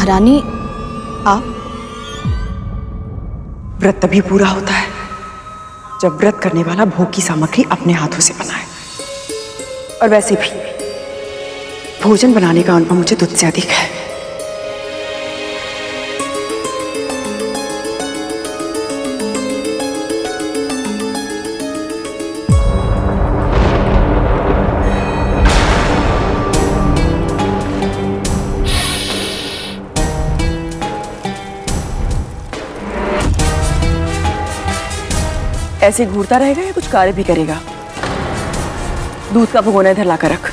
महारानी आप? व्रत तभी पूरा होता है जब व्रत करने वाला भोग की सामग्री अपने हाथों से बनाए। और वैसे भी भोजन बनाने का अनुभव मुझे तुझसे अधिक है। ऐसे घूरता रहेगा या कुछ कार्य भी करेगा? दूध का भगोना इधर लाकर रख।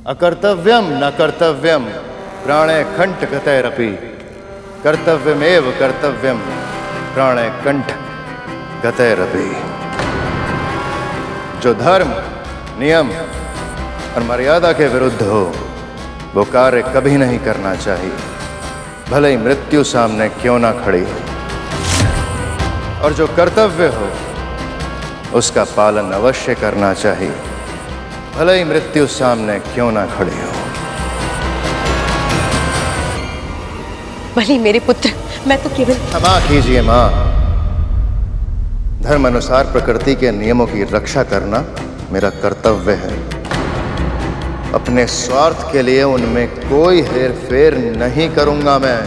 अकर्तव्यम न कर्तव्यम प्राणे कंठ गतैरपि कर्तव्यमेव कर्तव्यम प्राणे कंठ गतैरपि। जो धर्म, नियम और मर्यादा के विरुद्ध हो वो कार्य कभी नहीं करना चाहिए, भले ही मृत्यु सामने क्यों ना खड़ी हो। और जो कर्तव्य हो उसका पालन अवश्य करना चाहिए, भले ही मृत्यु सामने क्यों ना खड़ी हो। भली मेरे पुत्र, मैं तो केवल... क्षमा कीजिए मां, धर्म अनुसार प्रकृति के नियमों की रक्षा करना मेरा कर्तव्य है। अपने स्वार्थ के लिए उनमें कोई हेरफेर नहीं करूंगा मैं।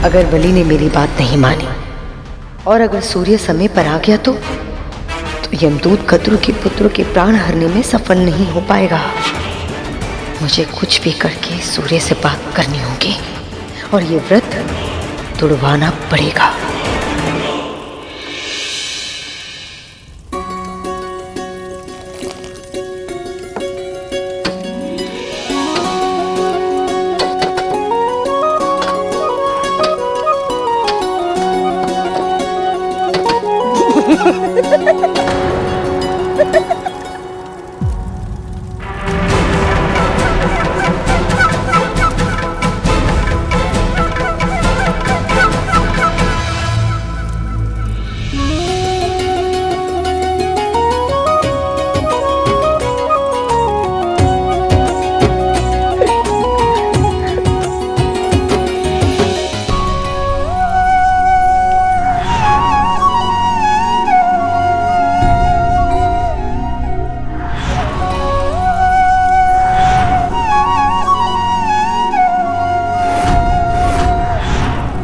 अगर बलि ने मेरी बात नहीं मानी और अगर सूर्य समय पर आ गया तो यमदूत कद्रु के पुत्रों के प्राण हरने में सफल नहीं हो पाएगा। मुझे कुछ भी करके सूर्य से बात करनी होगी और ये व्रत तुड़वाना पड़ेगा।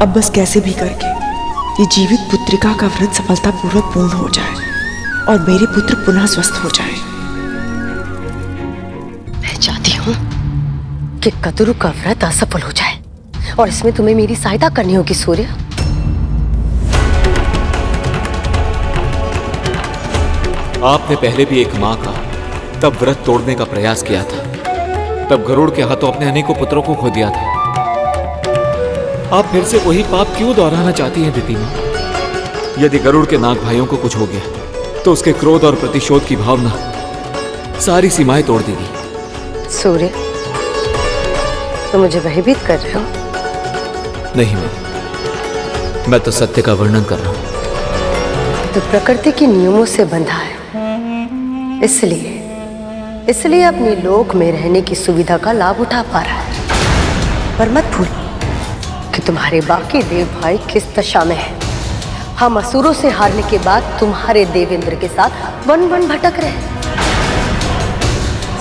अब बस कैसे भी करके ये जीवित पुत्रिका का व्रत सफलतापूर्वक पूर्ण हो जाए और मेरे पुत्र पुनः स्वस्थ हो जाए। मैं चाहती हूँ कि कद्रु का व्रत असफल हो जाए और इसमें तुम्हें मेरी सहायता करनी होगी सूर्य। आपने पहले भी एक मां का तब व्रत तोड़ने का प्रयास किया था, तब गरुड़ के हाथों अपने अनेकों पुत्रों को खो दिया था। आप फिर से वही पाप क्यों दोहराना चाहती हैं दिति मां? यदि गरुड़ के नाग भाइयों को कुछ हो गया तो उसके क्रोध और प्रतिशोध की भावना सारी सीमाएं तोड़ देगी। सूर्य, तुम मुझे भयभीत कर रहे हो? नहीं मां, मैं तो सत्य का वर्णन कर रहा हूं। तो प्रकृति के नियमों से बंधा है, इसलिए अपनी लोक में रहने की सुविधा का लाभ उठा पा रहा है। पर मत भूल कि तुम्हारे बाकी देव भाई किस दशा में है। हम असुरों से हारने के बाद तुम्हारे देवेंद्र के साथ वन वन भटक रहे हैं।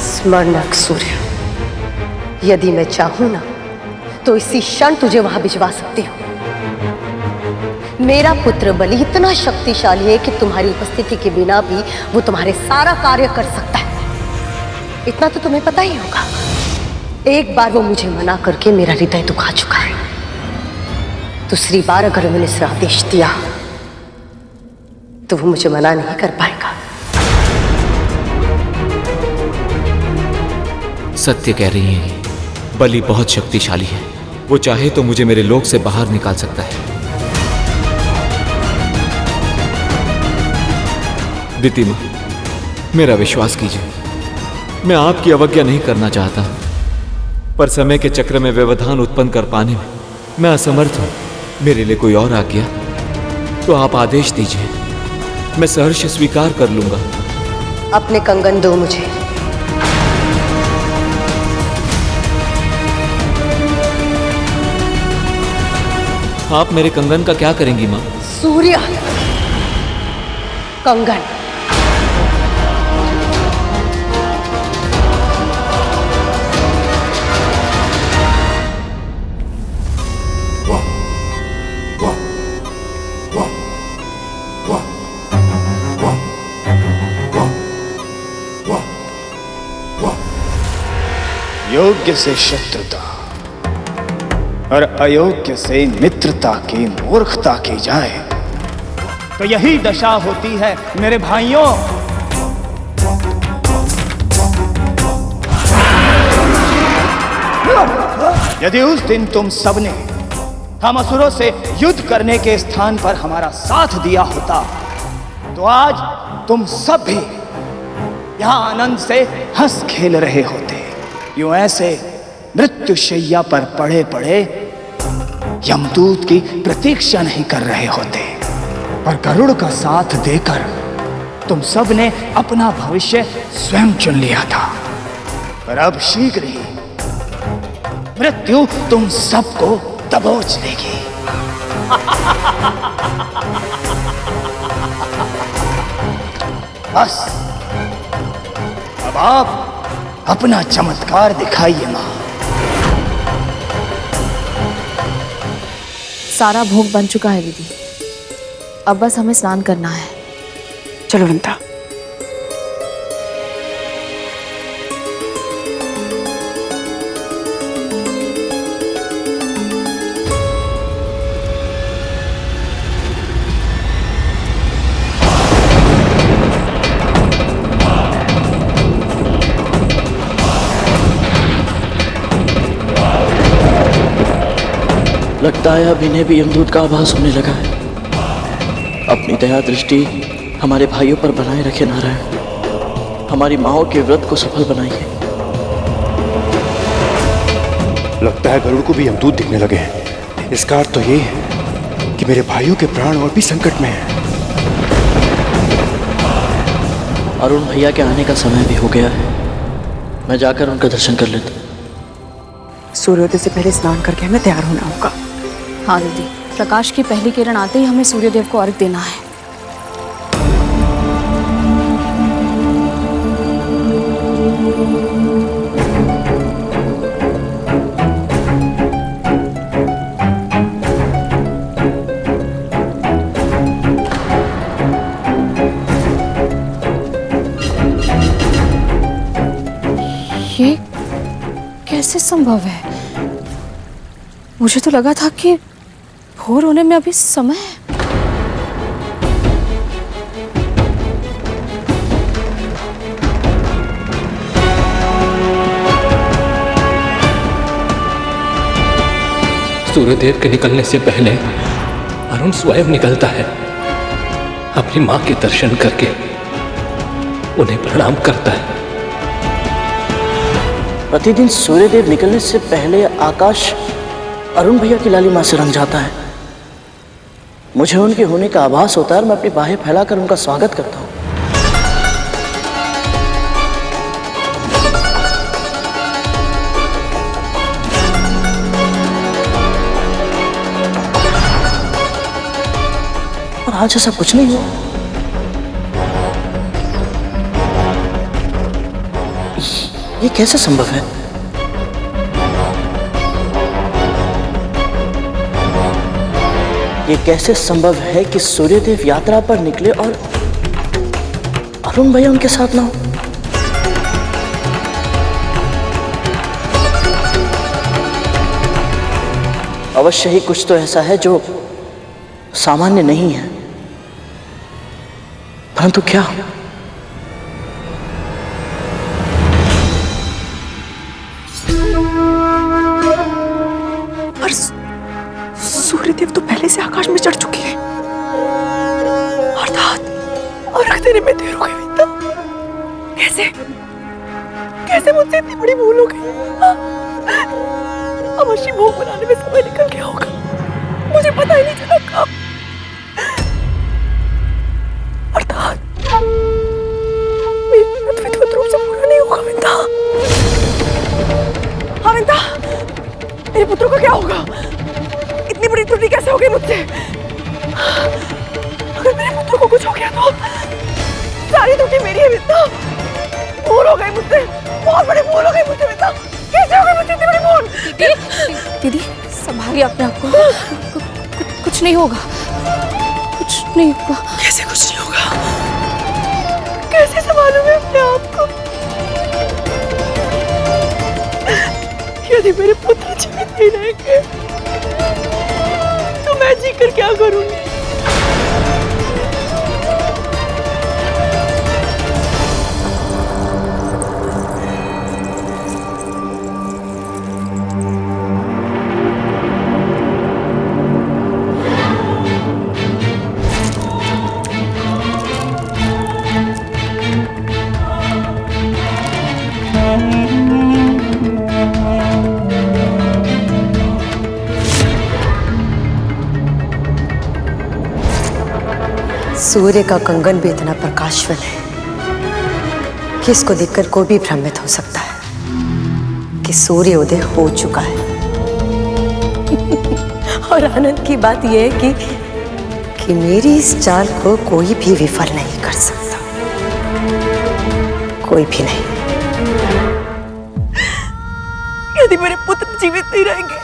स्मरण रख सूर्य, यदि मैं चाहूं ना तो इसी क्षण तुझे वहां भिजवा सकती हूँ। मेरा पुत्र बलि इतना शक्तिशाली है कि तुम्हारी उपस्थिति के बिना भी वो तुम्हारे सारा कार्य कर सकता है। इतना तो तुम्हें पता ही होगा। एक बार वो मुझे मना करके मेरा हृदय दुखा चुका है। दूसरी बार अगर मैंने इसे आदेश दिया तो वो मुझे मना नहीं कर पाएगा। सत्य कह रही हैं, बलि बहुत शक्तिशाली है। वो चाहे तो मुझे मेरे लोक से बाहर निकाल सकता है। दिति मां, मेरा विश्वास कीजिए, मैं आपकी अवज्ञा नहीं करना चाहता, पर समय के चक्र में व्यवधान उत्पन्न कर पाने में मैं असमर्थ हूं। मेरे लिए कोई और आज्ञा तो आप आदेश दीजिए, मैं सहर्ष स्वीकार कर लूंगा। अपने कंगन दो मुझे। आप मेरे कंगन का क्या करेंगी माँ? सूर्य कंगन। योग्य से शत्रुता और अयोग्य से मित्रता की मूर्खता की जाए तो यही दशा होती है मेरे भाइयों। यदि उस दिन तुम सबने हम असुरों से युद्ध करने के स्थान पर हमारा साथ दिया होता तो आज तुम सब भी यहां आनंद से हंस खेल रहे होते। यूं ऐसे मृत्युशैया पर पड़े पड़े यमदूत की प्रतीक्षा नहीं कर रहे होते, पर गरुड़ का साथ देकर तुम सब ने अपना भविष्य स्वयं चुन लिया था। पर अब शीघ्र ही मृत्यु तुम सबको दबोच लेगी। बस अब आप अपना चमत्कार दिखाइए मां। सारा भोग बन चुका है दीदी, अब बस हमें स्नान करना है। चलो वनिता। लगता है अब इन्हें भी यमदूत का आभास होने लगा है। अपनी दया दृष्टि हमारे भाइयों पर बनाए रखे नारायण, हमारी माओं के व्रत को सफल बनाइए। लगता है गरुड़ को भी यमदूत दिखने लगे हैं। इसका अर्थ तो ये है कि मेरे भाइयों के प्राण और भी संकट में हैं। अरुण भैया के आने का समय भी हो गया है, मैं जाकर उनका दर्शन कर लेता हूँ। सूर्योदय से पहले स्नान करके हमें तैयार होना होगा। हाँ दीदी, प्रकाश की पहली किरण आते ही हमें सूर्यदेव को अर्घ देना है। ये कैसे संभव है? मुझे तो लगा था कि भोर होने में अभी समय है। सूर्यदेव के निकलने से पहले अरुण स्वयं निकलता है, अपनी मां के दर्शन करके उन्हें प्रणाम करता है। प्रतिदिन सूर्यदेव निकलने से पहले आकाश अरुण भैया की लाली मां से रंग जाता है। मुझे उनके होने का आभास होता है और मैं अपनी बाहें फैलाकर उनका स्वागत करता हूँ। और आज ऐसा कुछ नहीं हुआ। ये कैसे संभव है? ये कैसे संभव है कि सूर्यदेव यात्रा पर निकले और अरुण भैया उनके साथ ना हो? अवश्य ही कुछ तो ऐसा है जो सामान्य नहीं है, परंतु क्या? सूर्यदेव तो पहले से आकाश में चढ़ चुके हैं। अर्थात अर्घ देने में देर हो गई वनिता। कैसे कैसे मुझसे इतनी बड़ी भूल हो गई? अवश्य भोग बनाने में समय निकल गया होगा। मुझे पता ही नहीं चला कब। अर्थात मेरी व्रत विधिवत रूप से पूरा नहीं होगा। विंदा, हाँ विंदा, मेरे पुत्रों का क्या होगा? इतनी बड़ी त्रुटि कैसे हो गई मुझसे? अगर मेरे पुत्र को कुछ हो गया तो सारी त्रुटि मेरी है। विंदा, भूल हो गई मुझसे, बहुत बड़ी भूल हो गई मुझसे। विंदा, कैसे हो गई मुझसे इतनी बड़ी भूल? दीदी संभालिए अपने आप को, कुछ नहीं होगा, कुछ नहीं होगा। कैसे कुछ नहीं होगा? कैसे संभालूं मैं अपने आप को? यदि मेरे पुत्र जीवित नहीं रहेंगे तो मैं जीकर क्या करूंगी? सूर्य का कंगन भी इतना प्रकाशवान है कि इसको देखकर कोई भी भ्रमित हो सकता है कि सूर्योदय हो चुका है। और आनंद की बात यह है कि मेरी इस चाल को कोई भी विफल नहीं कर सकता, कोई भी नहीं। यदि मेरे पुत्र जीवित नहीं रहेंगे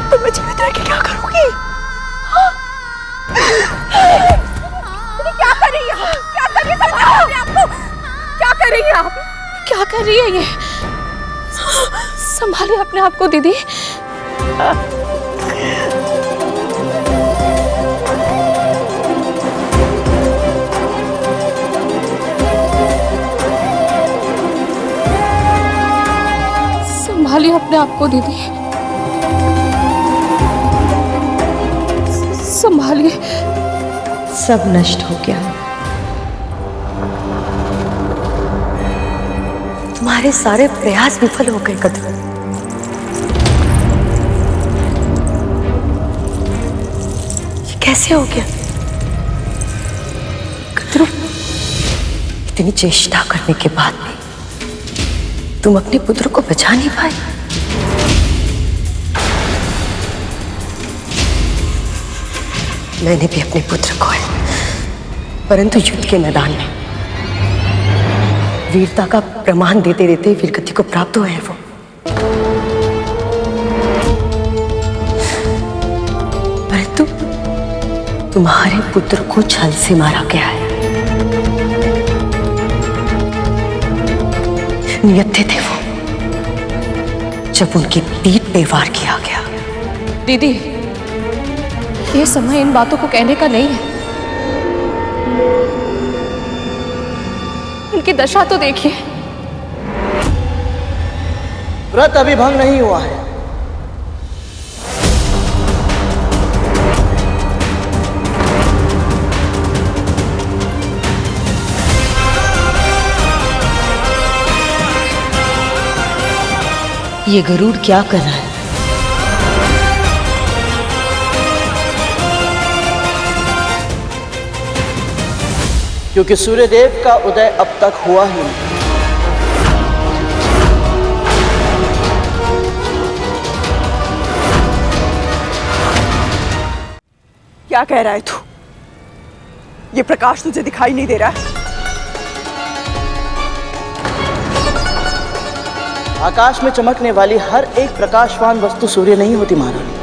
तो मैं जीवित रह के क्या करूंगी? क्या कर रही है? क्या कर रही है? आपको क्या कर रही है? आप क्या कर रही है ये? संभालिए अपने आप को दीदी। संभालिए अपने आप को दीदी, संभालिए। सब नष्ट हो गया, तुम्हारे सारे प्रयास विफल हो गए कद्रू। ये कैसे हो गया कद्रू? इतनी चेष्टा करने के बाद भी तुम अपने पुत्र को बचा नहीं पाए। मैंने भी अपने पुत्र को है, परंतु युद्ध के मैदान में वीरता का प्रमाण देते देते वीरगति को प्राप्त हुए हैं वो। परंतु तुम्हारे पुत्र को छल से मारा गया है। नियत थे वो जब उनकी पीठ पे वार किया गया। दीदी ये समय इन बातों को कहने का नहीं है। उनकी दशा तो देखिए। व्रत अभी भंग नहीं हुआ है। ये गरुड़ क्या कर रहा है? क्योंकि सूर्यदेव का उदय अब तक हुआ ही नहीं। क्या कह रहा है तू? ये प्रकाश तुझे दिखाई नहीं दे रहा है? आकाश में चमकने वाली हर एक प्रकाशवान वस्तु सूर्य नहीं होती महारानी।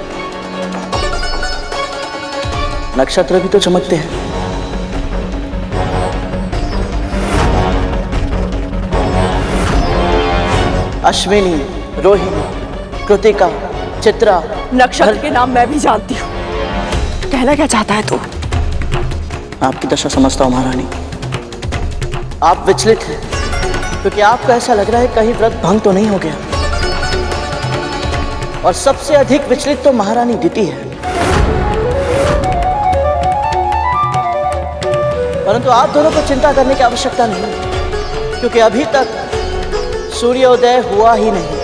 नक्षत्र भी तो चमकते हैं। अश्विनी, रोहिणी, कृतिका, चित्रा, नक्षत्र के नाम मैं भी जानती हूँ। कहना क्या चाहता है तू? आपकी दशा समझता हूं महारानी। आप विचलित हैं क्योंकि आपको ऐसा लग रहा है कहीं व्रत भंग तो नहीं हो गया। और सबसे अधिक विचलित तो महारानी दिति है। परंतु आप दोनों को चिंता करने की आवश्यकता नहीं, क्योंकि अभी तक सूर्योदय हुआ ही नहीं।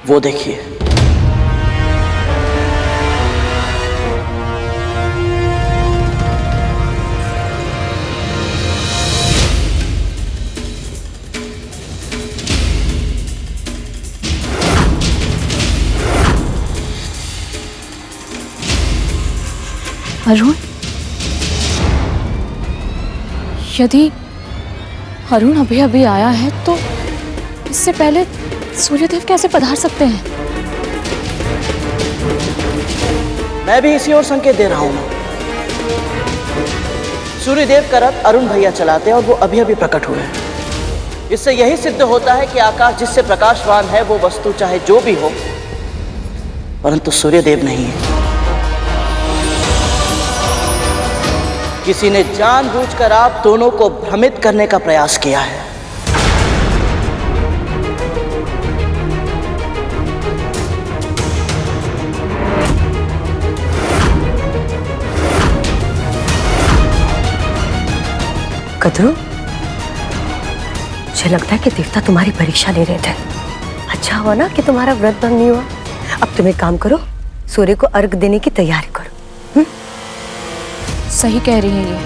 वो देखिए। अरुण, यदि अरुण अभी अभी आया है तो इससे पहले सूर्यदेव कैसे पधार सकते हैं? मैं भी इसी ओर संकेत दे रहा हूं। सूर्यदेव का रथ अरुण भैया चलाते हैं और वो अभी अभी प्रकट हुए हैं। इससे यही सिद्ध होता है कि आकाश जिससे प्रकाशवान है वो वस्तु चाहे जो भी हो, परंतु सूर्यदेव नहीं है। किसी ने जानबूझकर आप दोनों को भ्रमित करने का प्रयास किया है। कद्रू, मुझे लगता है कि देवता तुम्हारी परीक्षा ले रहे थे। अच्छा हुआ ना कि तुम्हारा व्रत भंग नहीं हुआ। अब तुम एक काम करो, सूर्य को अर्घ देने की तैयारी करो। सही कह रही हैं ये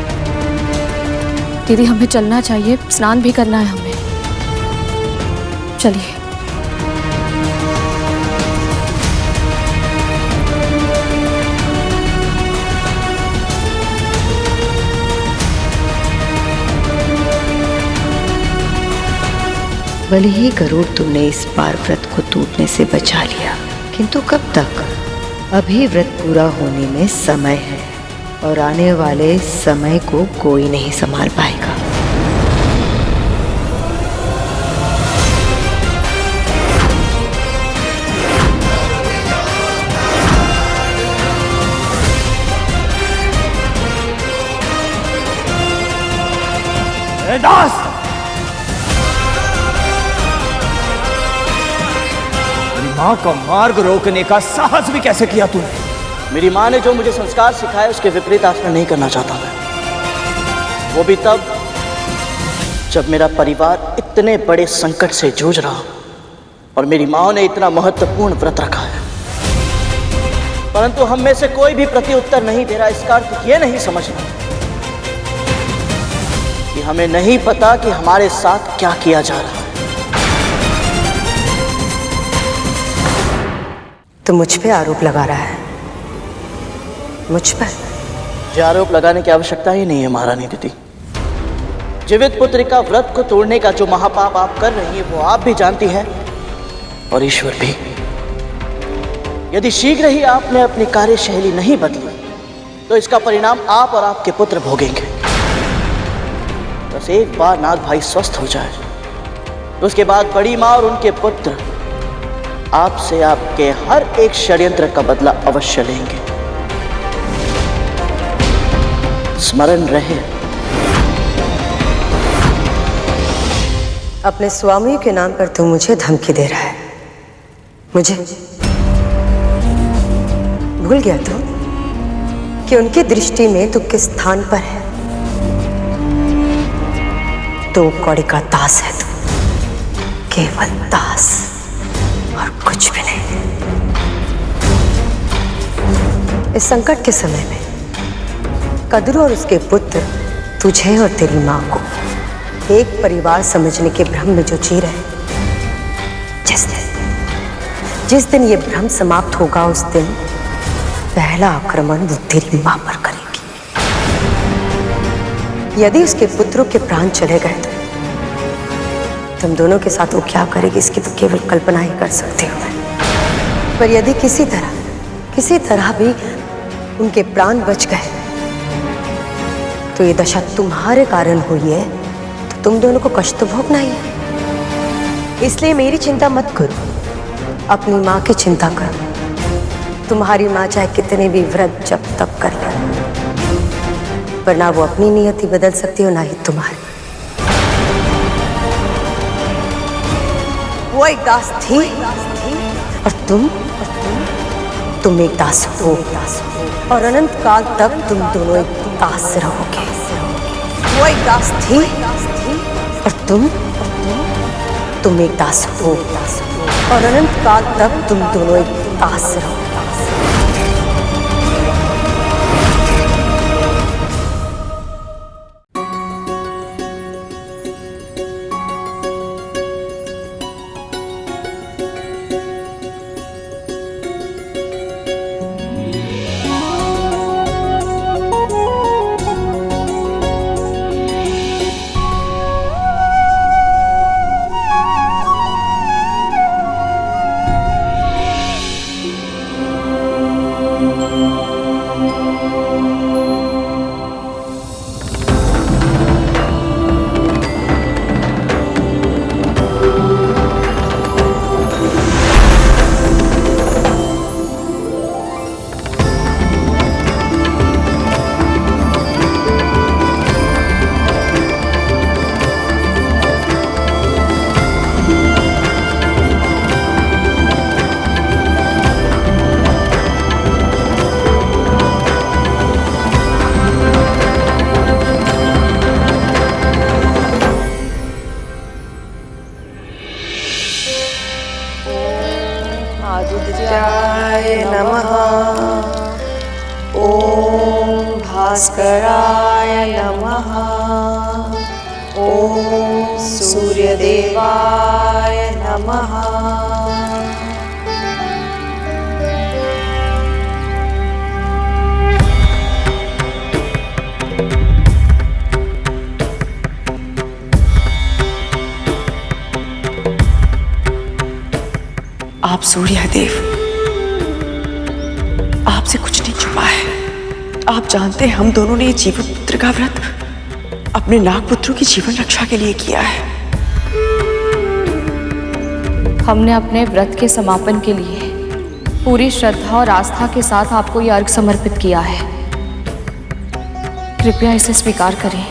दीदी, हमें चलना चाहिए, स्नान भी करना है हमें। चलिए। भले ही गरुड़ तुमने इस बार व्रत को टूटने से बचा लिया, किंतु कब तक? अभी व्रत पूरा होने में समय है और आने वाले समय को कोई नहीं संभाल पाएगा। दास, मेरी मां का मार्ग रोकने का साहस भी कैसे किया तूने? मेरी माँ ने जो मुझे संस्कार सिखाए उसके विपरीत आचरण नहीं करना चाहता मैं। वो भी तब जब मेरा परिवार इतने बड़े संकट से जूझ रहा और मेरी माँ ने इतना महत्वपूर्ण व्रत रखा है, परंतु हम में से कोई भी प्रत्युत्तर नहीं दे रहा। इसका अर्थ ये नहीं समझना कि हमें नहीं पता कि हमारे साथ क्या किया जा रहा है। तो मुझ पे आरोप लगा रहा है? मुझ पर? मुझे आरोप लगाने की आवश्यकता ही नहीं है महारानी दीदी। जीवित पुत्र का व्रत को तोड़ने का जो महापाप आप कर रही हैं वो आप भी जानती हैं और ईश्वर भी। यदि शीघ्र ही आपने अपनी कार्यशैली नहीं बदली तो इसका परिणाम आप और आपके पुत्र भोगेंगे। बस एक बार नाग भाई स्वस्थ हो जाए तो उसके बाद बड़ी माँ और उनके पुत्र आपसे आपके हर एक षड्यंत्र का बदला अवश्य लेंगे। स्मरण रहे। अपने स्वामी के नाम पर तू मुझे धमकी दे रहा है। मुझे भूल गया तू कि उनकी दृष्टि में तू किस स्थान पर है? तो कौड़ी का दास है तू, केवल दास और कुछ भी नहीं। इस संकट के समय में कद्रू और उसके पुत्र तुझे और तेरी मां को एक परिवार समझने के भ्रम में जो जी रहे, जिस दिन ये भ्रम समाप्त होगा उस दिन पहला आक्रमण वो तेरी मां पर करेगी। यदि उसके पुत्रों के प्राण चले गए तो तुम दोनों के साथ वो क्या करेगी इसकी तो केवल कल्पना ही कर सकते हो। पर यदि किसी तरह भी उनके प्राण बच गए तो ये दशा तुम्हारे कारण हुई है, तो तुम दोनों को कष्ट तो भोगना ही है। इसलिए मेरी चिंता मत करो, अपनी माँ की चिंता करो। तुम्हारी माँ चाहे कितने भी व्रत जब तप कर ले, पर ना वो अपनी नियति बदल सकती हो ना ही तुम्हारी। वो एक दास थी और तुम एक दास हो, और अनंत काल तक तुम दोनों एक दास रहोगे। वो एक दास थी और तुम एक दास हो, और अनंत काल तक तुम दोनों एक दास रहो। आदित्याय नमः। ओम भास्कराय नमः। ओम सूर्यदेवाय नमः। आप सूर्यदेव, आपसे कुछ नहीं छुपा है। आप जानते हैं हम दोनों ने ये जीवित पुत्र का व्रत अपने नागपुत्रों की जीवन रक्षा के लिए किया है। हमने अपने व्रत के समापन के लिए पूरी श्रद्धा और आस्था के साथ आपको ये अर्घ समर्पित किया है। कृपया इसे स्वीकार करें।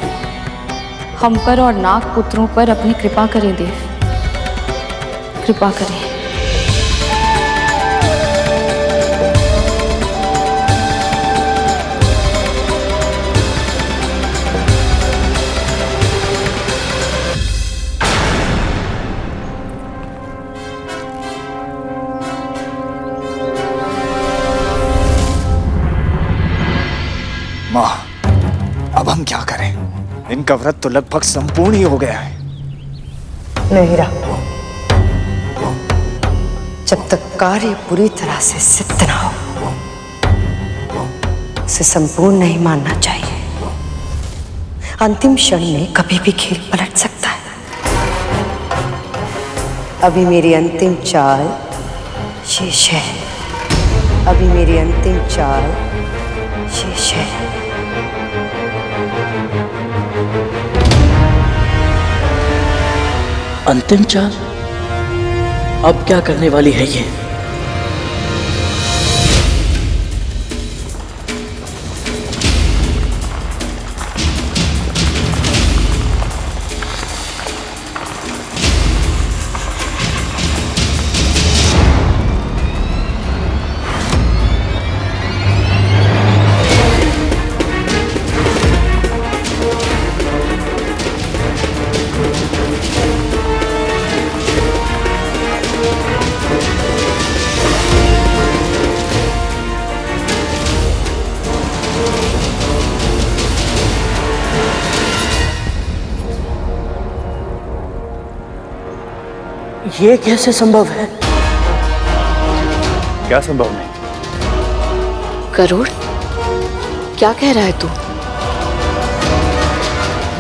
हम पर और नागपुत्रों पर अपनी कृपा करें देव, कृपा करें। माँ, अब हम क्या करें? इनका व्रत तो लगभग संपूर्ण ही हो गया है। नहीं रहा। जब तक कार्य पूरी तरह से सिद्ध ना हो, उसे संपूर्ण नहीं मानना चाहिए। अंतिम क्षण में कभी भी खेल पलट सकता है। अभी मेरी अंतिम चाल शेष है। अभी मेरी अंतिम चाल शेष है। अंतिम चाल? अब क्या करने वाली है ये? ये कैसे संभव है? क्या संभव नहीं? गरुड़, क्या कह रहा है तू?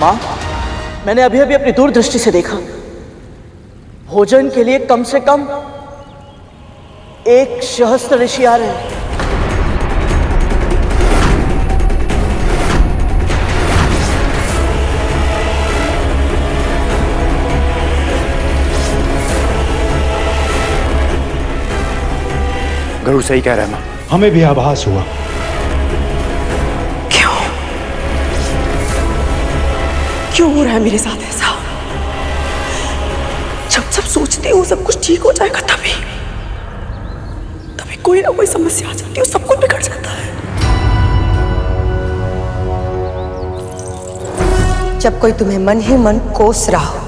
माँ, मैंने अभी अभी अपनी दूरदृष्टि से देखा। भोजन के लिए कम से कम 1 सहस्त्र ऋषि आ रहे हैं। गरुड़ सही कह रहा है माँ। हमें भी आभास हुआ। क्यों हो रहा है मेरे साथ ऐसा? जब सब सोचते हो सब कुछ ठीक हो जाएगा, तभी कोई ना कोई समस्या आ जाती है, सब कुछ बिगड़ जाता है। जब कोई तुम्हें मन ही मन कोस रहा हो,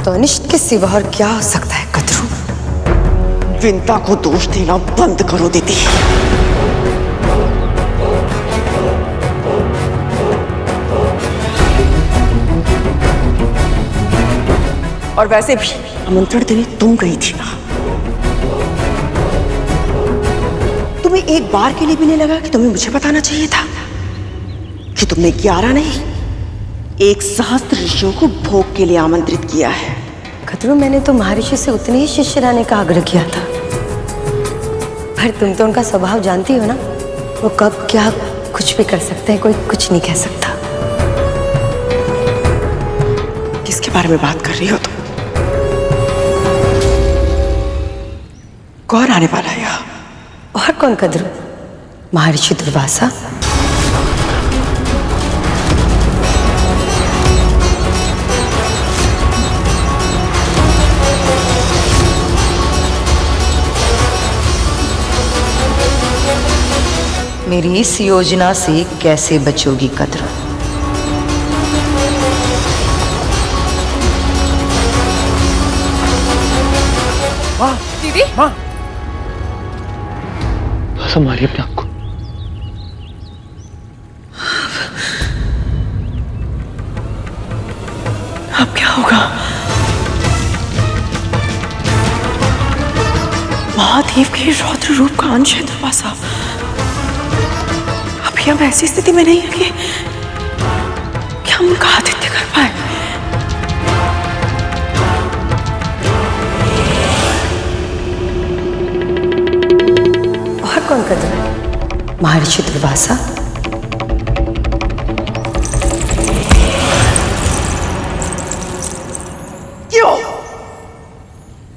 तो अनिष्ट के सिवा और क्या हो सकता है कद्रू? विंता को दोष देना बंद करो दीदी। और वैसे भी आमंत्रण देने तुम गई थी ना। तुम्हें एक बार के लिए भी नहीं लगा कि तुम्हें मुझे बताना चाहिए था कि तुमने 11 नहीं 1 सहस्त्र ऋषियों को भोग के लिए आमंत्रित किया है? कद्रू, मैंने तो महर्षि से उतने ही शिष्य रहने का आग्रह किया था, पर तुम तो उनका स्वभाव जानती हो ना, वो कब क्या कुछ भी कर सकते हैं, कोई कुछ नहीं कह सकता। किसके बारे में बात कर रही हो तुम? कौन आने वाला है यहाँ? और कौन कद्रू? महर्षि दुर्वासा। मेरी इस योजना से कैसे बचोगी कद्रू? दीदी, संभालिए अपने आप को। अब क्या होगा? महादेव के रौद्र रूप का अंश है दुर्वासा। अभी हम ऐसी स्थिति में नहीं है कि हम उनका आतिथ्य कर पाए। और कौन कद्रू? महर्षि दुर्वासा।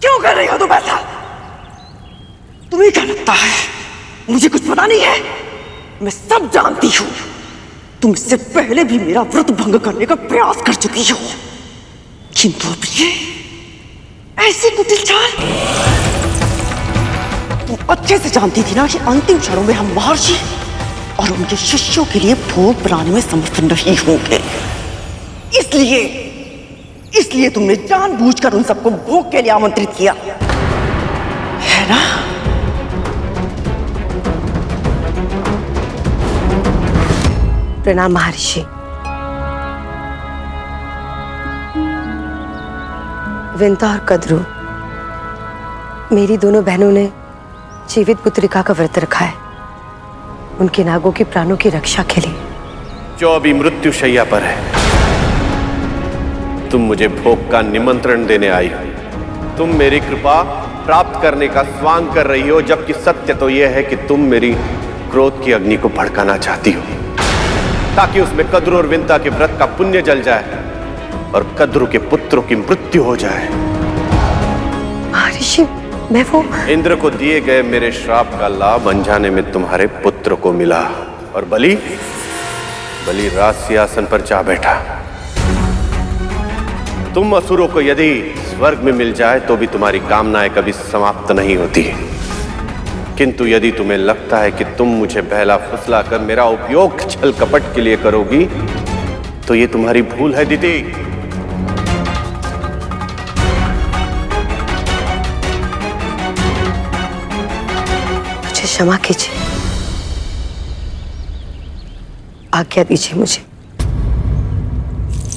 क्यों कर रही हो तुम ऐसा? तुम्हें क्या लगता है मुझे कुछ पता नहीं है? मैं सब जानती हूं। तुम इससे पहले भी मेरा व्रत भंग करने का प्रयास कर चुकी हो, किंतु अब ये ऐसी कुटिल चाल। तुम अच्छे से जानती थी ना कि अंतिम क्षणों में हम महर्षि और उनके शिष्यों के लिए भोग बनाने में समर्थ नहीं होंगे। इसलिए तुमने जानबूझकर उन सबको भोग के लिए आमंत्रित किया, है ना? प्रणाम महर्षि। विंता और कद्रू, मेरी दोनों बहनों ने जीवित पुत्रिका का व्रत रखा है, उनके नागों के प्राणों की रक्षा के लिए। जो अभी मृत्यु शैया पर है, तुम मुझे भोग का निमंत्रण देने आई हो। तुम मेरी कृपा प्राप्त करने का स्वांग कर रही हो, जबकि सत्य तो यह है कि तुम मेरी क्रोध की अग्नि को भड़काना चाहती हो, ताकि उसमें कद्रू और विंता के व्रत का पुण्य जल जाए और कद्रू के पुत्रों की मृत्यु हो जाए। महर्षि, मैं वो इंद्र को दिए गए मेरे श्राप का लाभ अनजाने में तुम्हारे पुत्र को मिला, और बलि राज सिंहासन पर जा बैठा। तुम असुरों को यदि स्वर्ग में मिल जाए तो भी तुम्हारी कामनाएं कभी समाप्त नहीं होती, किंतु यदि तुम्हें लगता है कि तुम मुझे बहला फुसला कर मेरा उपयोग छल कपट के लिए करोगी, तो ये तुम्हारी भूल है दीदी। मुझे क्षमा कीजिए, आज्ञा दीजिए मुझे।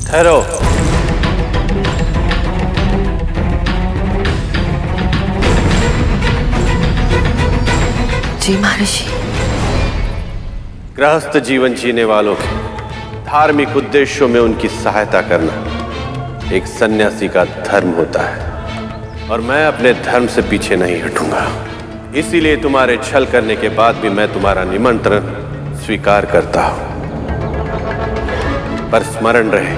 ठहरो। जी महर्षि। गृहस्थ जीवन जीने वालों के धार्मिक उद्देश्यों में उनकी सहायता करना एक सन्यासी का धर्म होता है, और मैं अपने धर्म से पीछे नहीं हटूंगा। इसीलिए तुम्हारे छल करने के बाद भी मैं तुम्हारा निमंत्रण स्वीकार करता हूं। पर स्मरण रहे,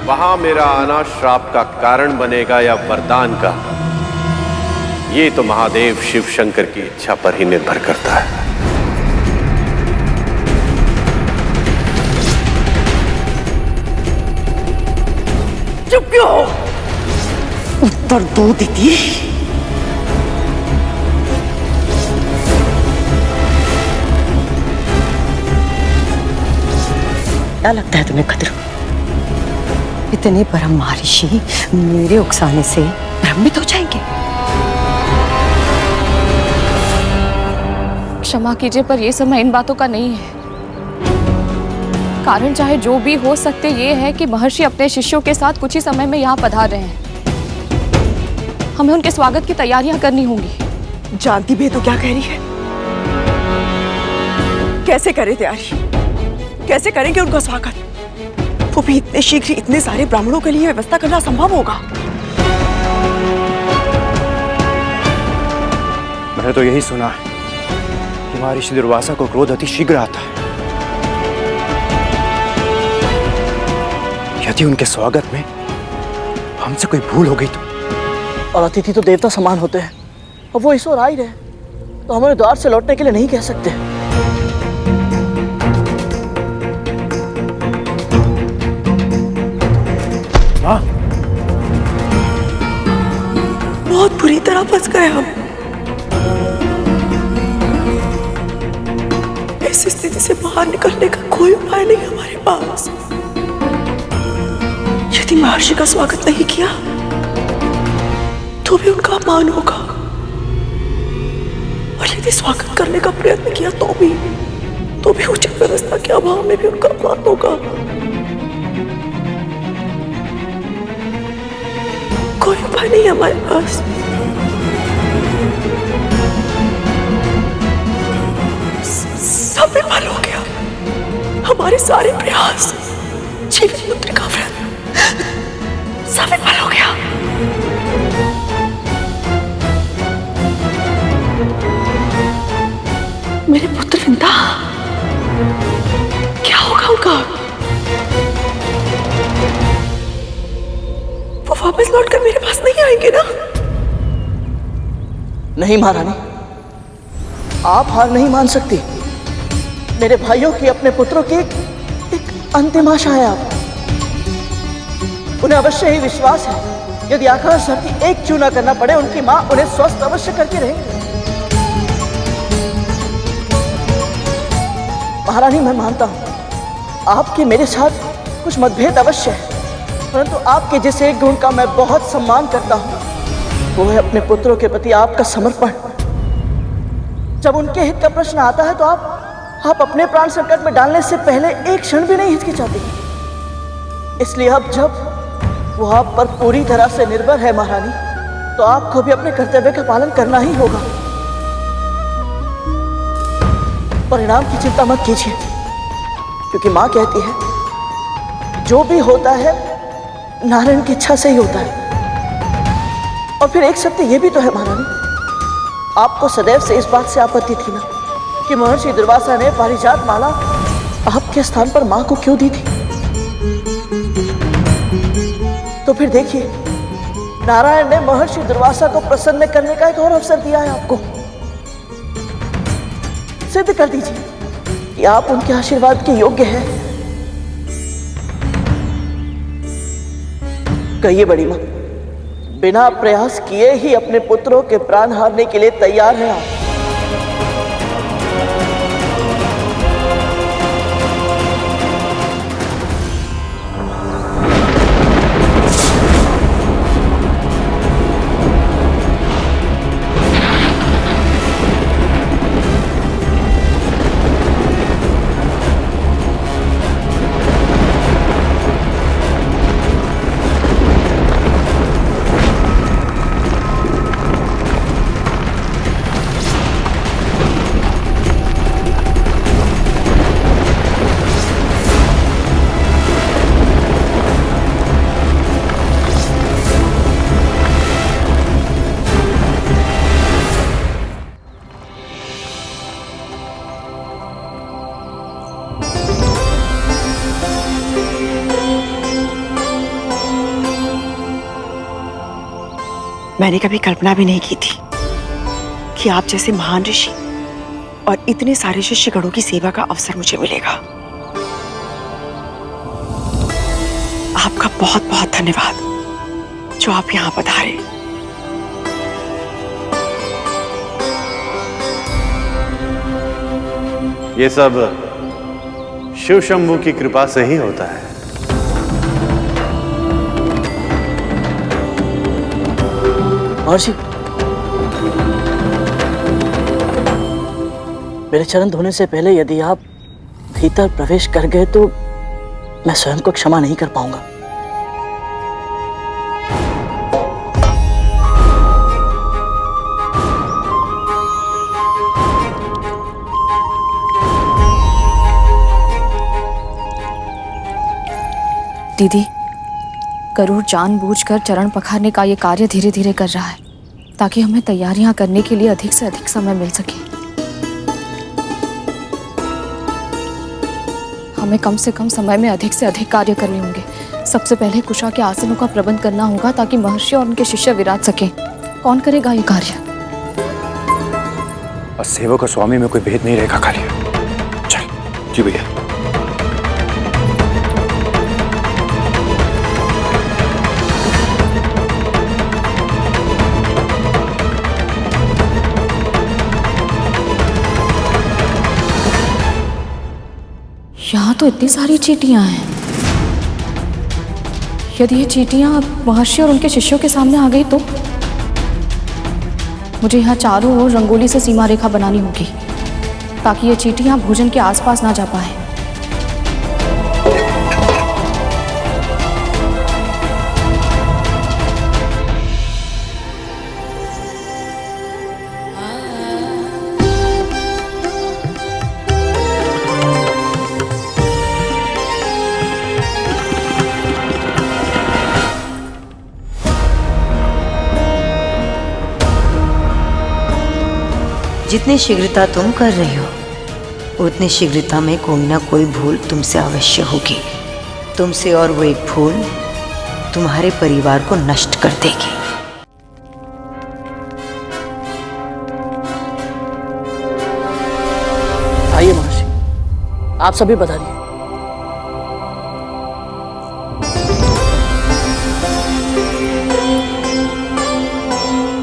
वहां मेरा आना श्राप का कारण बनेगा या वरदान का, ये तो महादेव शिव शंकर की इच्छा पर ही निर्भर करता है। चुप क्यों हो? उत्तर दो दीदी। क्या लगता है तुम्हें कद्रू? इतने परम महर्षि मेरे उकसाने से भ्रमित हो जाएंगे? क्षमा कीजिए, पर यह समय इन बातों का नहीं है। कारण चाहे जो भी हो, सत्य ये है कि महर्षि अपने शिष्यों के साथ कुछ ही समय में यहाँ पधार रहे हैं। हमें उनके स्वागत की तैयारियां करनी होंगी। जानती भी है तो क्या कह रही है? कैसे करें तैयारी? कैसे करेंगे उनका स्वागत? वो भी इतने शीघ्र इतने सारे ब्राह्मणों के लिए व्यवस्था करना संभव होगा? मैंने तो यही सुना है कि महर्षि दुर्वासा को क्रोध अति शीघ्र आता है। यदि उनके स्वागत में हमसे कोई भूल हो गई तो? और अतिथि तो देवता समान होते हैं, अब वो ईश्वर आ ही रहे, तो हम उन्हें द्वार से लौटने के लिए नहीं कह सकते। माँ, बहुत बुरी तरह फंस गए हम। इस स्थिति से बाहर निकलने का कोई उपाय नहीं हमारे पास। यदि महर्षि का स्वागत नहीं किया तो भी उनका अपमान होगा, और यदि स्वागत करने का प्रयत्न किया तो भी उचित व्यवस्था के अभाव में भी उनका अपमान होगा। कोई उपाय नहीं हमारे पास। सब विफल हो गया, हमारे सारे प्रयास, जीवित पुत्र का व्रत सब विफल हो गया। मेरे पुत्र विंदा, क्या होगा उनका? वो वापस लौटकर मेरे पास नहीं आएंगे ना? नहीं महारानी, आप हार नहीं मान सकती। मेरे भाइयों की, अपने पुत्रों की एक अंतिम आशा है आप। उन्हें अवश्य ही विश्वास है, यदि आकाश धरती एक चूना करना पड़े, उनकी मां उन्हें स्वस्थ अवश्य करके रहेंगी। महारानी, मैं मानता हूं आपके मेरे साथ कुछ मतभेद अवश्य है, परंतु आपके जिस एक गुण का मैं बहुत सम्मान करता हूं, वो है अपने पुत्रों के प्रति आपका समर्पण। जब उनके हित का प्रश्न आता है तो आप अपने प्राण संकट में डालने से पहले एक क्षण भी नहीं हिचकिचाते। इसलिए अब जब वो आप पर पूरी तरह से निर्भर है महारानी, तो आपको भी अपने कर्तव्य का पालन करना ही होगा। परिणाम की चिंता मत कीजिए, क्योंकि मां कहती है जो भी होता है नारायण की इच्छा से ही होता है। और फिर एक सत्य ये भी तो है महारानी, आपको सदैव से इस बात से आपत्ति थी ना कि महर्षि दुर्वासा ने पारिजात माला आपके स्थान पर मां को क्यों दी थी। तो फिर देखिए, नारायण ने महर्षि दुर्वासा को प्रसन्न करने का एक और अवसर दिया है आपको। सिद्ध कर दीजिए कि आप उनके आशीर्वाद के योग्य हैं। कहिए बड़ी मां, बिना प्रयास किए ही अपने पुत्रों के प्राण हारने के लिए तैयार हैं आप? मैंने कभी कल्पना भी नहीं की थी कि आप जैसे महान ऋषि और इतने सारे शिष्यगणों की सेवा का अवसर मुझे मिलेगा। आपका बहुत बहुत धन्यवाद जो आप यहाँ पधारे। ये सब शिव शंभू की कृपा से ही होता है। महर्षि, मेरे चरण धोने से पहले यदि आप भीतर प्रवेश कर गए तो मैं स्वयं को क्षमा नहीं कर पाऊंगा। दीदी, गरुड़ जानबूझकर चरण पखारने का ये कार्य धीरे धीरे कर रहा है ताकि हमें तैयारियां करने के लिए अधिक से अधिक समय मिल सके। हमें कम से कम समय में अधिक से अधिक कार्य करने होंगे। सबसे पहले कुशा के आसनों का प्रबंध करना होगा ताकि महर्षि और उनके शिष्य विराज सके। कौन करेगा ये कार्य? और सेवक और स्वामी में कोई भेद नहीं रहेगा कालिया। चल। जी भैया। यहाँ तो इतनी सारी चींटियां हैं। यदि ये चींटियां महर्षि और उनके शिष्यों के सामने आ गई तो मुझे यहाँ चारों ओर रंगोली से सीमा रेखा बनानी होगी ताकि ये चींटियां भोजन के आसपास ना जा पाए। जितनी शीघ्रता तुम कर रही हो उतनी शीघ्रता में कोई ना कोई भूल तुमसे अवश्य होगी। तुमसे और वो एक भूल तुम्हारे परिवार को नष्ट कर देगी। आइए महर्षि, आप सभी बताइए।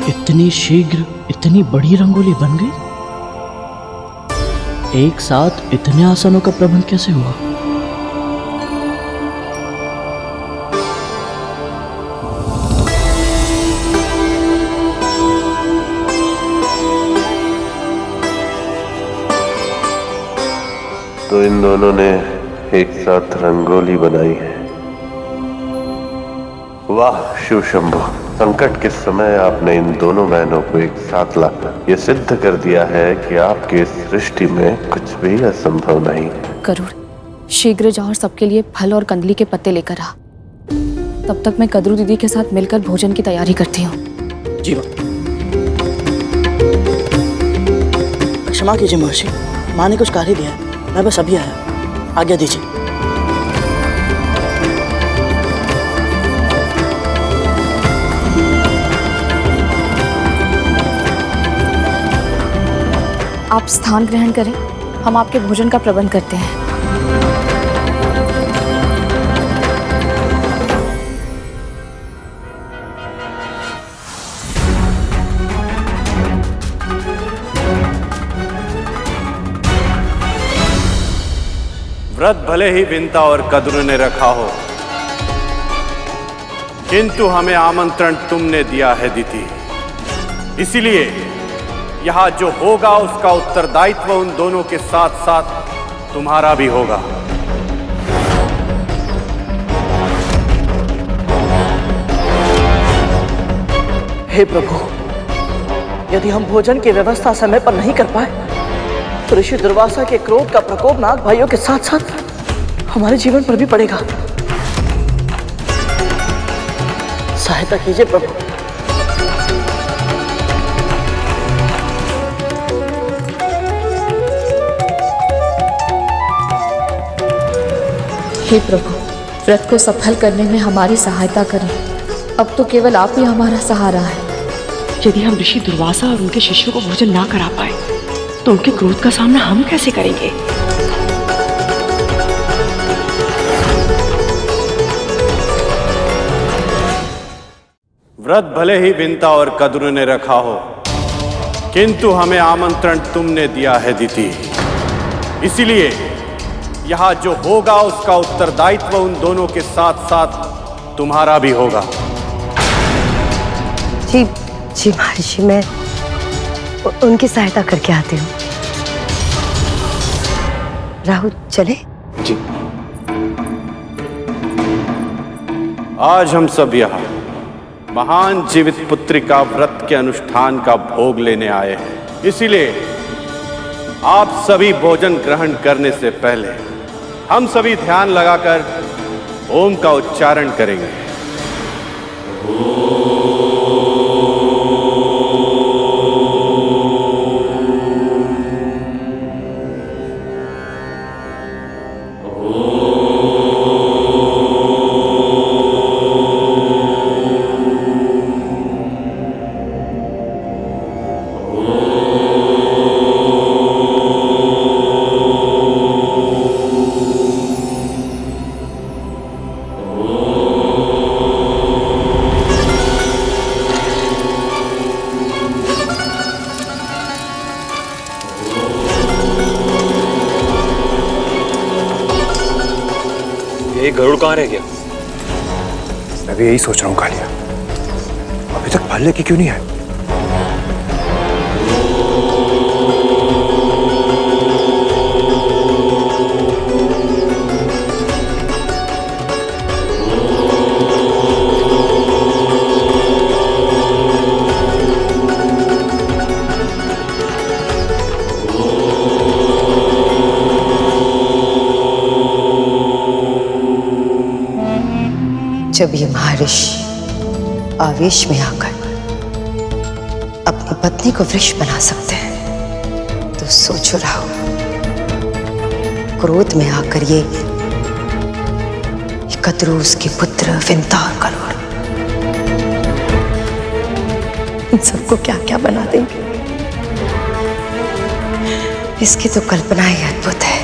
इतनी शीघ्र इतनी बड़ी रंगोली बन गई? एक साथ इतने आसनों का प्रबंध कैसे हुआ? तो इन दोनों ने एक साथ रंगोली बनाई है। वाह शिव शंभु, संकट के समय आपने इन दोनों बहनों को एक साथ लाकर यह सिद्ध कर दिया है कि आपके सृष्टि में कुछ भी असंभव नहीं। गरुड़, शीघ्र जा और सबके लिए फल और कंदली के पत्ते लेकर आ। तब तक मैं कदरू दीदी के साथ मिलकर भोजन की तैयारी करती हूँ। जी माँ। क्षमा कीजिए महर्षि, माँ ने कुछ कार्य दिया है, मैं बस अभी आया। आज्ञा दीजिए। आप स्थान ग्रहण करें, हम आपके भोजन का प्रबंध करते हैं। व्रत भले ही विंता और कद्रू ने रखा हो, किंतु हमें आमंत्रण तुमने दिया है दीदी। इसीलिए यहां जो होगा उसका उत्तरदायित्व उन दोनों के साथ साथ तुम्हारा भी होगा। हे प्रभु, यदि हम भोजन की व्यवस्था समय पर नहीं कर पाए तो ऋषि दुर्वासा के क्रोध का प्रकोप नाग भाइयों के साथ साथ हमारे जीवन पर भी पड़ेगा। सहायता कीजिए प्रभु। हे प्रभु, व्रत को सफल करने में हमारी सहायता करें। अब तो केवल आप ही हमारा सहारा है। यदि हम ऋषि दुर्वासा और उनके शिष्यों को भोजन ना करा पाए तो उनके क्रोध का सामना हम कैसे करेंगे? व्रत भले ही विंता और कद्रू ने रखा हो, किंतु हमें आमंत्रण तुमने दिया है दीदी। इसीलिए यहां जो होगा उसका उत्तरदायित्व उन दोनों के साथ साथ तुम्हारा भी होगा। जी जी महर्षि, मैं उनकी सहायता करके आती हूँ। राहुल चले? जी। आज हम सब यहाँ महान जीवित पुत्री का व्रत के अनुष्ठान का भोग लेने आए हैं। इसीलिए आप सभी भोजन ग्रहण करने से पहले हम सभी ध्यान लगाकर ओम का उच्चारण करेंगे। ये गरुड़ कहाँ रह गया? मैं भी यही सोच रहा हूँ कालिया, अभी तक फल लेके क्यों नहीं आए? जब ये महर्षि आवेश में आकर अपनी पत्नी को वृक्ष बना सकते हैं, तो सोचो राहुल, क्रोध में आकर ये कद्रूस के पुत्र विंता और गरुड़ इन सबको क्या क्या बना देंगे, इसकी तो कल्पना ही अद्भुत है।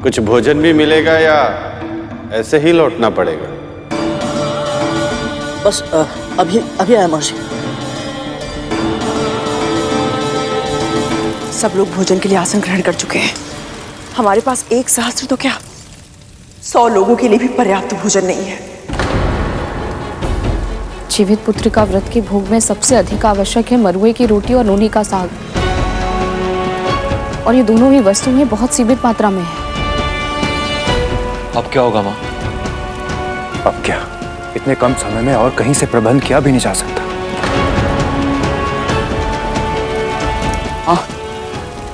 कुछ भोजन भी मिलेगा या ऐसे ही लौटना पड़ेगा? बस अभी आया महर्षि। सब लोग भोजन के लिए आसन ग्रहण कर चुके हैं। हमारे पास 1 सहस्त्र तो क्या 100 लोगों के लिए भी पर्याप्त भोजन नहीं है। जीवित पुत्र का व्रत के भोग में सबसे अधिक आवश्यक है मरुए की रोटी और नूनी का साग, और ये दोनों ही वस्तुएं बहुत सीमित मात्रा में है। अब क्या होगा माँ? अब क्या, इतने कम समय में और कहीं से प्रबंध किया भी नहीं जा सकता। हाँ,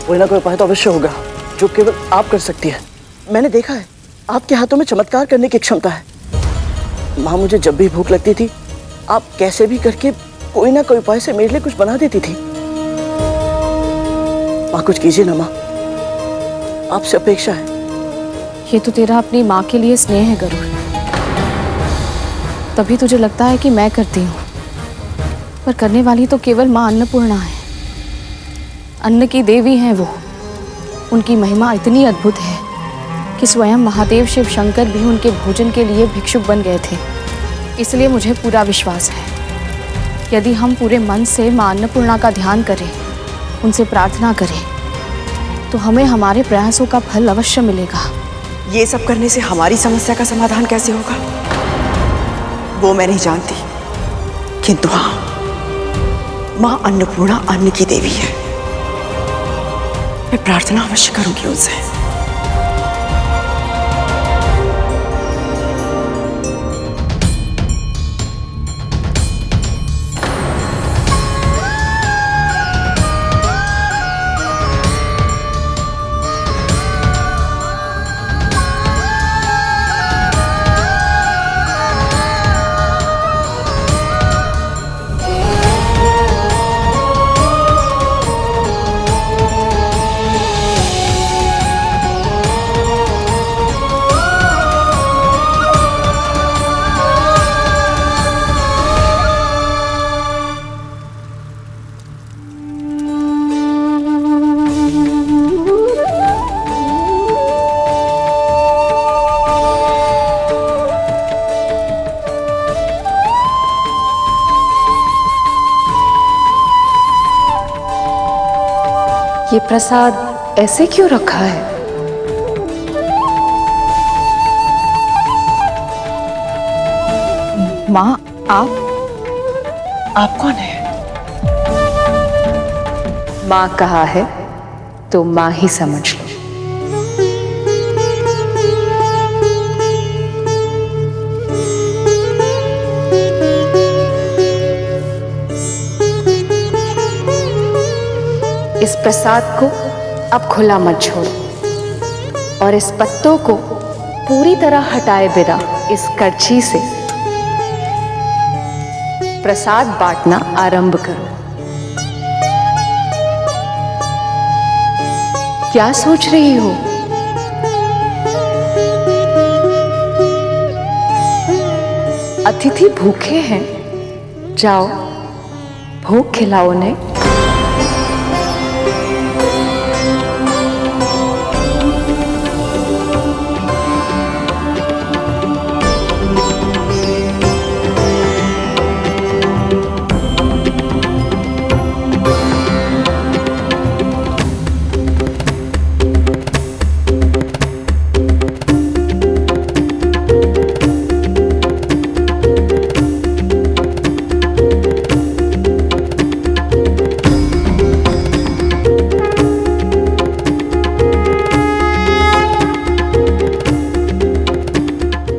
कोई ना कोई उपाय तो अवश्य होगा जो केवल आप कर सकती है। मैंने देखा है आपके हाथों में चमत्कार करने की क्षमता है। माँ, मुझे जब भी भूख लगती थी आप कैसे भी करके कोई ना कोई उपाय से मेरे लिए कुछ बना देती थी। माँ, कुछ कीजिए ना माँ, आपसे अपेक्षा है। ये तो तेरा अपनी माँ के लिए स्नेह है गरुड़, तभी तुझे लगता है कि मैं करती हूँ, पर करने वाली तो केवल माँ अन्नपूर्णा है। अन्न की देवी हैं वो। उनकी महिमा इतनी अद्भुत है कि स्वयं महादेव शिव शंकर भी उनके भोजन के लिए भिक्षुक बन गए थे। इसलिए मुझे पूरा विश्वास है, यदि हम पूरे मन से माँ अन्नपूर्णा का ध्यान करें, उनसे प्रार्थना करें, तो हमें हमारे प्रयासों का फल अवश्य मिलेगा। ये सब करने से हमारी समस्या का समाधान कैसे होगा वो मैं नहीं जानती, किंतु हाँ, माँ अन्नपूर्णा अन्न की देवी है। मैं प्रार्थना अवश्य करूंगी उनसे। ये प्रसाद ऐसे क्यों रखा है? माँ, आप कौन है? माँ कहा है तो माँ ही समझ लो। इस प्रसाद को अब खुला मत छोड़ो और इस पत्तों को पूरी तरह हटाए बिना इस करछी से प्रसाद बांटना आरंभ करो। क्या सोच रही हो? अतिथि भूखे हैं, जाओ भोग खिलाओ उन्हें।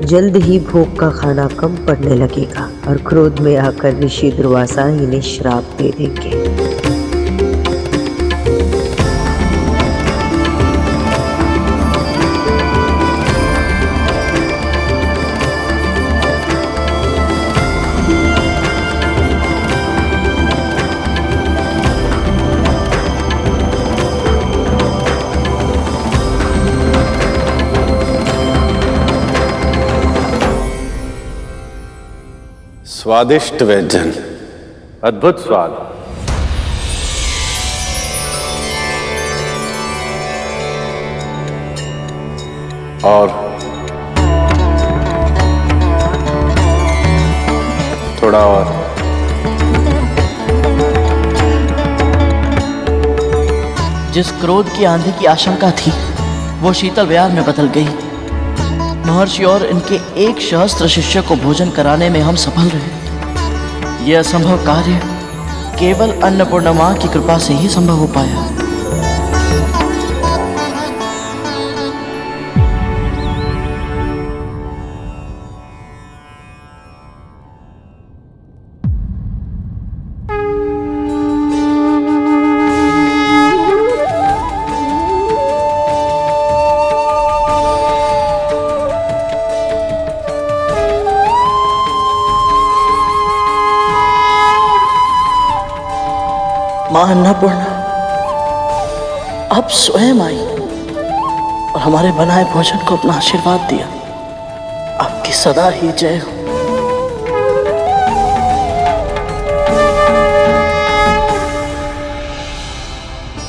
जल्द ही भोग का खाना कम पड़ने लगेगा और क्रोध में आकर ऋषि दुर्वासा इन्हें श्राप दे देंगे। स्वादिष्ट व्यंजन, अद्भुत स्वाद। और थोड़ा और। जिस क्रोध की आंधी की आशंका थी वो शीतल व्यार में बदल गई। महर्षि और इनके एक सहस्त्र शिष्य को भोजन कराने में हम सफल रहे। यह असंभव कार्य केवल अन्नपूर्णा मां की कृपा से ही संभव हो पाया। मां अन्नपूर्णा अब स्वयं आई और हमारे बनाए भोजन को अपना आशीर्वाद दिया। आपकी सदा ही जय हो।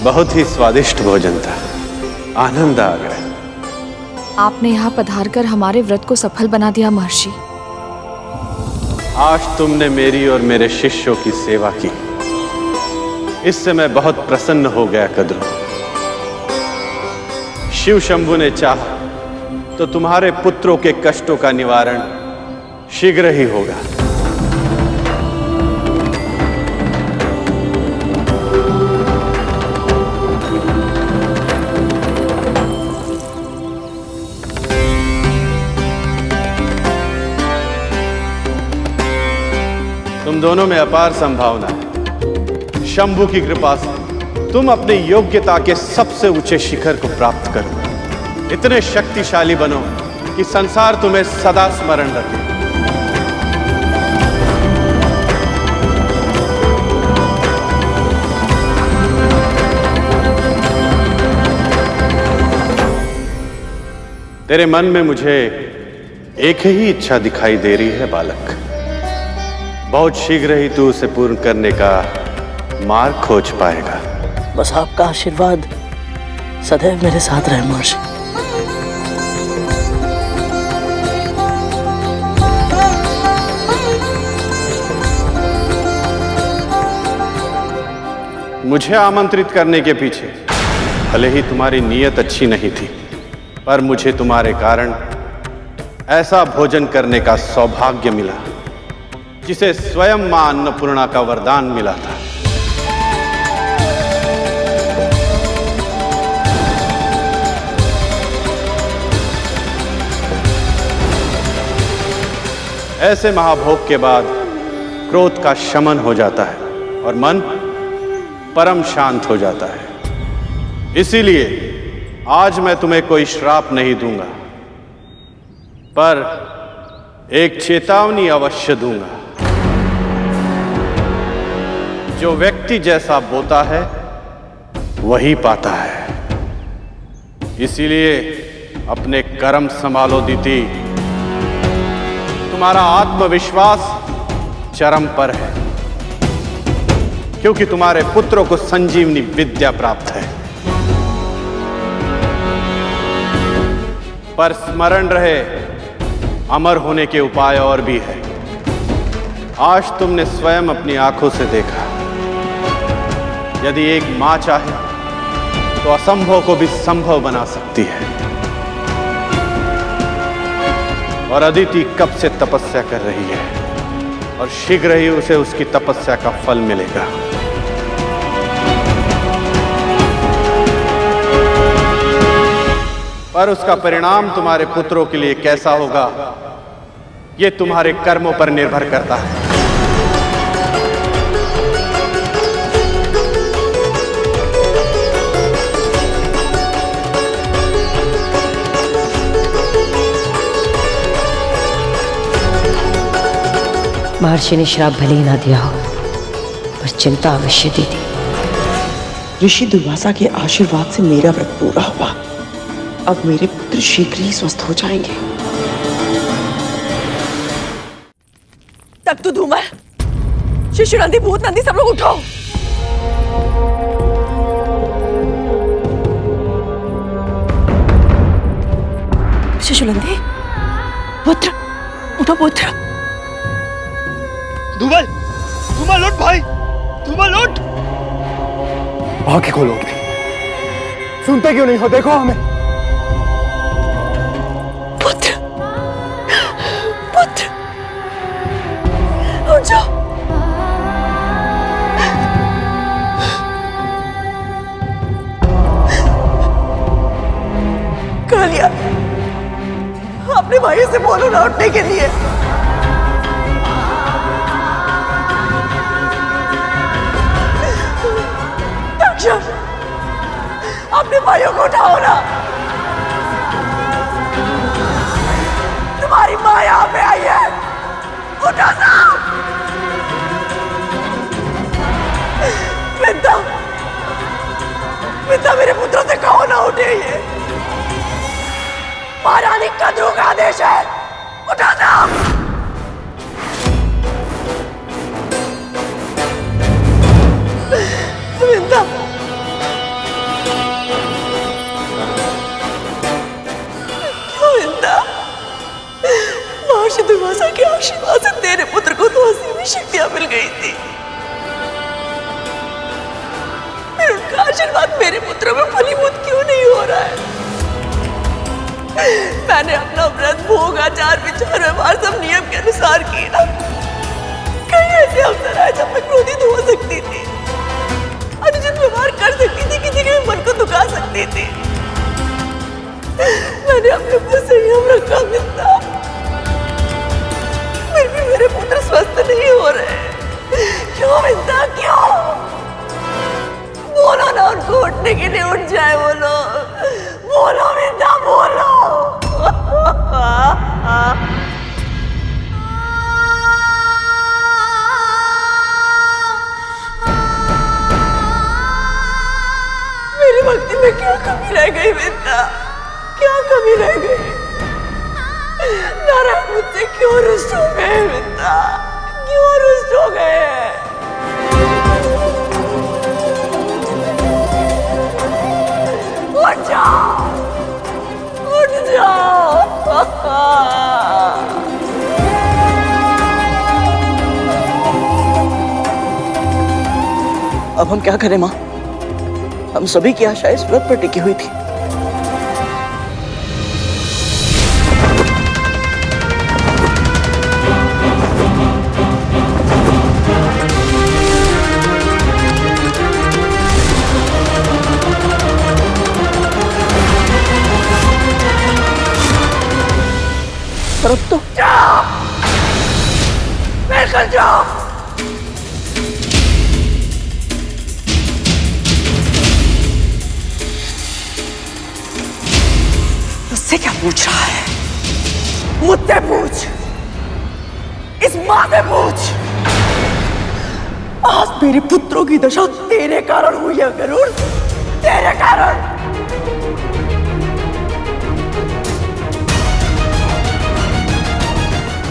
बहुत ही स्वादिष्ट भोजन था, आनंद आ गया। आपने यहाँ पधार कर हमारे व्रत को सफल बना दिया महर्षि। आज तुमने मेरी और मेरे शिष्यों की सेवा की, इससे मैं बहुत प्रसन्न हो गया कद्रू। शिव शंभु ने चाहा तो तुम्हारे पुत्रों के कष्टों का निवारण शीघ्र ही होगा। तुम दोनों में अपार संभावना है। शंभु की कृपा से तुम अपनी योग्यता के सबसे ऊंचे शिखर को प्राप्त करो। इतने शक्तिशाली बनो कि संसार तुम्हें सदा स्मरण रखे। तेरे मन में मुझे एक ही इच्छा दिखाई दे रही है बालक। बहुत शीघ्र ही तू उसे पूर्ण करने का मार्ग खोज पाएगा। बस आपका आशीर्वाद सदैव मेरे साथ रहे महर्षि। मुझे आमंत्रित करने के पीछे भले ही तुम्हारी नीयत अच्छी नहीं थी, पर मुझे तुम्हारे कारण ऐसा भोजन करने का सौभाग्य मिला जिसे स्वयं मां अन्नपूर्णा का वरदान मिला था। ऐसे महाभोग के बाद क्रोध का शमन हो जाता है और मन परम शांत हो जाता है। इसीलिए आज मैं तुम्हें कोई श्राप नहीं दूंगा, पर एक चेतावनी अवश्य दूंगा। जो व्यक्ति जैसा बोता है वही पाता है। इसीलिए अपने कर्म संभालो दीति। तुम्हारा आत्मविश्वास चरम पर है, क्योंकि तुम्हारे पुत्रों को संजीवनी विद्या प्राप्त है। पर स्मरण रहे, अमर होने के उपाय और भी है। आज तुमने स्वयं अपनी आंखों से देखा, यदि एक मां चाहे तो असंभव को भी संभव बना सकती है। और अदिति कब से तपस्या कर रही है और शीघ्र ही उसे उसकी तपस्या का फल मिलेगा। पर उसका परिणाम तुम्हारे पुत्रों के लिए कैसा होगा, यह तुम्हारे कर्मों पर निर्भर करता है। महर्षि ने श्राप भले ही ना दिया हो, पर चिंता अवश्य दी थी। ऋषि दुर्वासा के आशीर्वाद से मेरा व्रत पूरा हुआ। अब मेरे पुत्र शीघ्र ही स्वस्थ हो जाएंगे। तक तो धूमर, शिशु नंदी, भूत नंदी, सब लोग उठो। शिशु नंदी, पुत्र उठो, पुत्र। धूमल, धूमल उठ भाई, धूमल उठ। आंखें खोलो अपनी, सुनते क्यों नहीं हो? देखो हमें। पुत्र, पुत्र, उठ जाओ। कालिया, अपने भाई से बोलो ना उठने के लिए। अपने भाइयों को उठाओ ना। तुम्हारी माँ यहाँ पे आई है, उठो ना। विद्या, विद्या, मेरे पुत्रों से कहो ना उठे। ये महारानी कद्रू का आदेश है, उठो ना। विद्या, महर्षि दुर्वासा के आशीर्वाद से तेरे पुत्र को तो असीम शक्तियां मिल गई थी, फिर उनका आशीर्वाद मेरे पुत्र में फलीभूत क्यों नहीं हो रहा है? मैंने अपना व्रत, भोग, आचार, विचार, व्यवहार सब नियम के अनुसार किया। कई ऐसे अवसर आए जब मैं क्रोधित हो सकती थी, अनुचित व्यवहार कर सकती थी, किसी के मन को दुखा सकती थी। मैंने अपने पर संयम रखा मिलता, फिर भी मेरे पुत्र स्वस्थ नहीं हो रहे। क्यों विद्या, क्यों? बोलो ना उनको उठने के लिए, उठ जाए। बोलो, बोलो विद्या, बोलो। मेरी भक्ति में क्या कमी रह गई विद्या, क्या कमी रह गई? नारायण मुझसे क्यों रुष्ट हो गए विद्या, क्यों रुष्ट हो गए? उठ जाओ, उठ जाओ। अब हम क्या करें माँ? हम सभी की आशा इस व्रत पर टिकी हुई थी। परंतु निकल जाओ। मुझसे क्या पूछ रहा है? मुझसे पूछ, इस मां से पूछ। आज मेरे पुत्रों की दशा तेरे कारण हुई है गरुड़, तेरे कारण।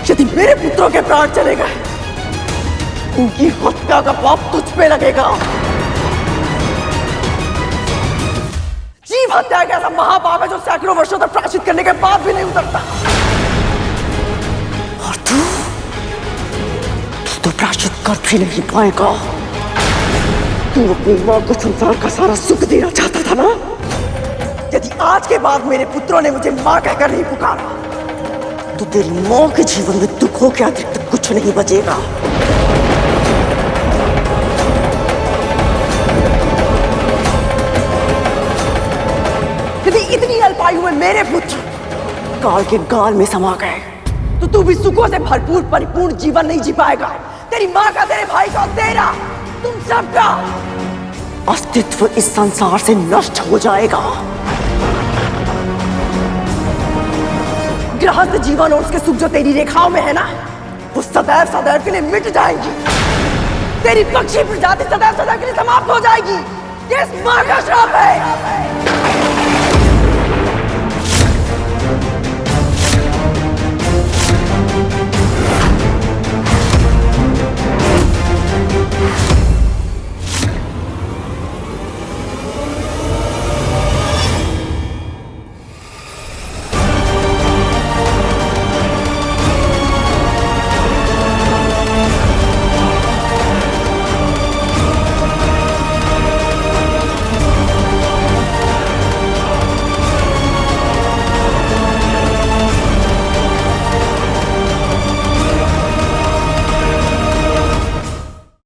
यदि मेरे पुत्रों के प्राण चले गए, उनकी हत्या का पाप तुझ पे लगेगा। जीव हत्या का ऐसा महापाप है जो सैकड़ों वर्षों तक प्रायश्चित करने के बाद भी नहीं उतरता। और तू तो प्रायश्चित कर भी नहीं पाएगा। तू अपनी मां को संसार का सारा सुख देना चाहता था ना? यदि आज के बाद मेरे पुत्रों ने मुझे मां कहकर नहीं पुकारा, तो तेरी मां के जीवन में दुखों के अतिरिक्त कुछ नहीं बचेगा। यदि इतनी अल्पायु में मेरे पुत्र काल के गाल में समा गए, तो तू भी सुखों से भरपूर परिपूर्ण जीवन नहीं जी पाएगा। तेरी मां का, तेरे भाई का, तेरा, तुम सबका अस्तित्व इस संसार से नष्ट हो जाएगा। गृहस्थ जीवन और उसके सुख जो तेरी रेखाओं में है ना, वो सदैव सदैव के लिए मिट जाएंगी। तेरी पक्षी प्रजाति सदैव सदैव के लिए समाप्त हो जाएगी। ये इस मां का श्राप है।